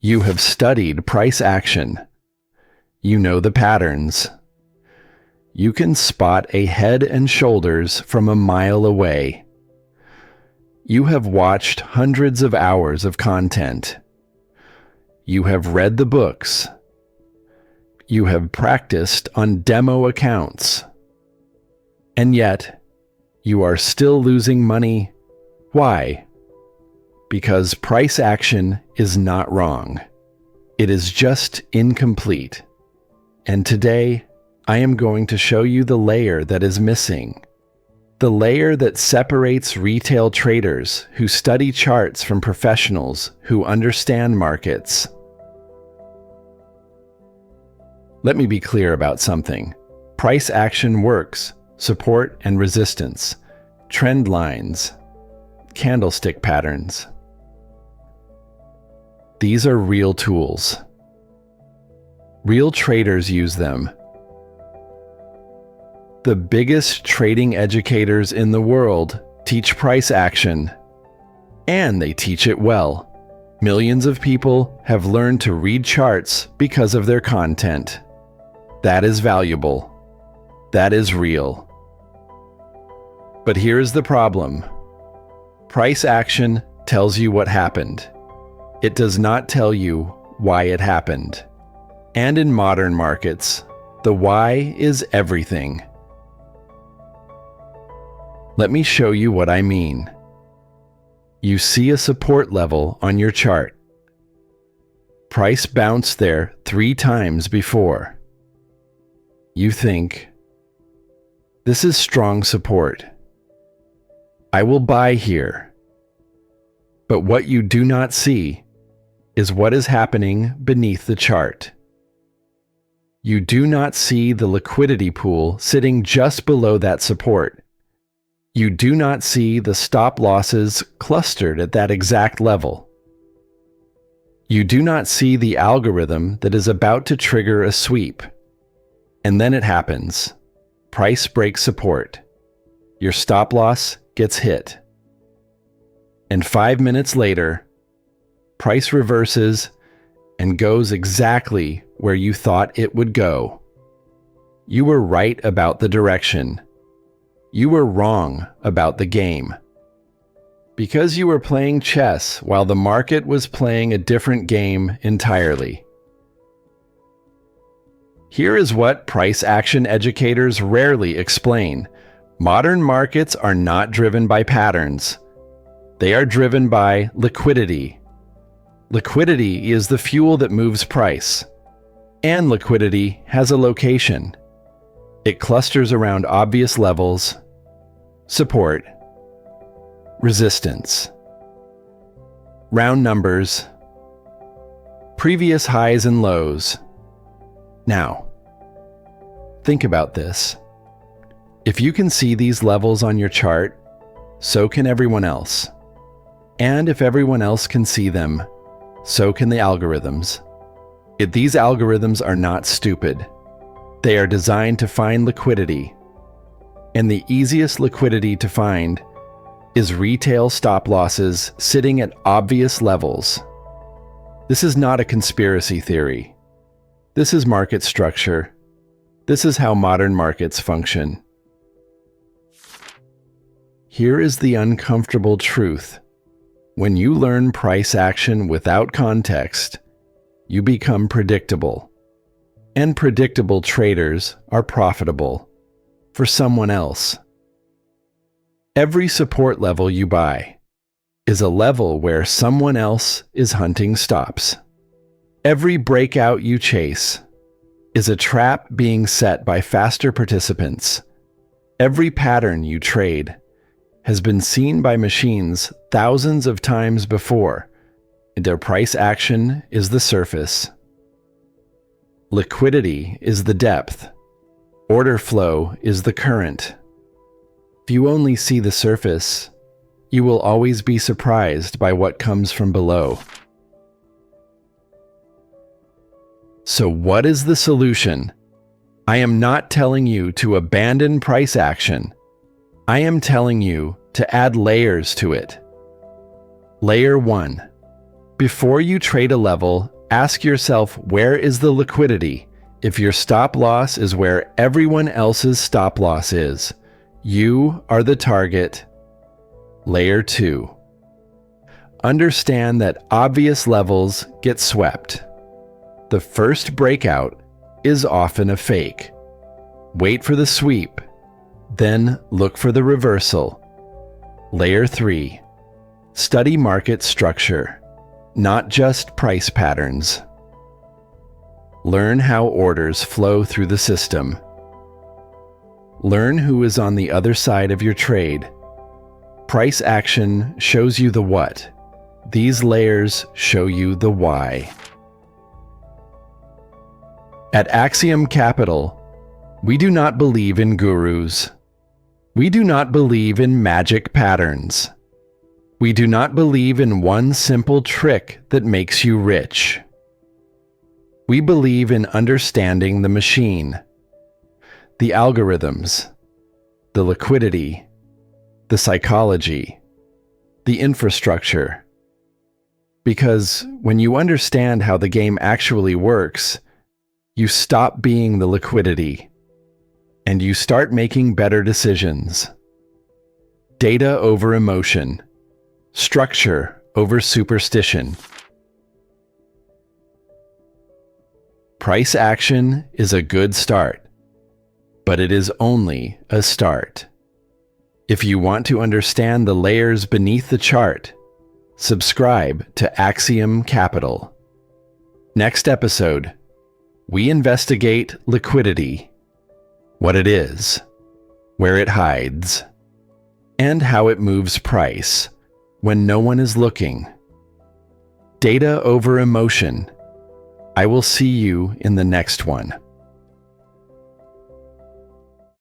You have studied price action. You know the patterns. You can spot a head and shoulders from a mile away. You have watched hundreds of hours of content. You have read the books. You have practiced on demo accounts. And yet, you are still losing money. Why? Because price action is not wrong. It is just incomplete. And today, I am going to show you the layer that is missing. The layer that separates retail traders who study charts from professionals who understand markets. Let me be clear about something. Price action works. Support and resistance, trend lines, candlestick patterns. These are real tools. Real traders use them. The biggest trading educators in the world teach price action, and they teach it well. Millions of people have learned to read charts because of their content. That is valuable. That is real. But here's the problem. Price action tells you what happened. It does not tell you why it happened. And in modern markets, the why is everything. Let me show you what I mean. You see a support level on your chart. Price bounced there 3 times before. You think, this is strong support. I will buy here. But what you do not see is what is happening beneath the chart. You do not see the liquidity pool sitting just below that support. You do not see the stop losses clustered at that exact level. You do not see the algorithm that is about to trigger a sweep. And then it happens. Price breaks support. Your stop loss gets hit. And 5 minutes later, price reverses and goes exactly where you thought it would go. You were right about the direction. You were wrong about the game. Because you were playing chess while the market was playing a different game entirely. Here is what price action educators rarely explain. Modern markets are not driven by patterns. They are driven by liquidity. Liquidity is the fuel that moves price. And liquidity has a location. It clusters around obvious levels, support, resistance, round numbers, previous highs and lows. Now, think about this. If you can see these levels on your chart, so can everyone else. And if everyone else can see them, so can the algorithms. These algorithms are not stupid. They are designed to find liquidity. And the easiest liquidity to find is retail stop losses sitting at obvious levels. This is not a conspiracy theory. This is market structure. This is how modern markets function. Here is the uncomfortable truth. When you learn price action without context, you become predictable. And predictable traders are profitable for someone else. Every support level you buy is a level where someone else is hunting stops. Every breakout you chase is a trap being set by faster participants. Every pattern you trade has been seen by machines thousands of times before, and their price action is the surface. Liquidity is the depth. Order flow is the current. If you only see the surface, you will always be surprised by what comes from below. So what is the solution? I am not telling you to abandon price action. I am telling you to add layers to it. Layer 1. Before you trade a level, Ask yourself, where is the liquidity? If your stop loss is where everyone else's stop loss is, you are the target. Layer 2. Understand that obvious levels get swept. The first breakout is often a fake. Wait for the sweep, then look for the reversal. Layer 3. Study market structure, not just price patterns. Learn how orders flow through the system. Learn who is on the other side of your trade. Price action shows you the what. These layers show you the why. At Axiom Capital, we do not believe in gurus. We do not believe in magic patterns. We do not believe in one simple trick that makes you rich. We believe in understanding the machine, the algorithms, the liquidity, the psychology, the infrastructure. Because when you understand how the game actually works, you stop being the liquidity, and you start making better decisions. Data over emotion, structure over superstition. Price action is a good start, but it is only a start. If you want to understand the layers beneath the chart, subscribe to Axiom Capital. Next episode, we investigate liquidity, what it is, where it hides, and how it moves price when no one is looking. Data over emotion. I will see you in the next one.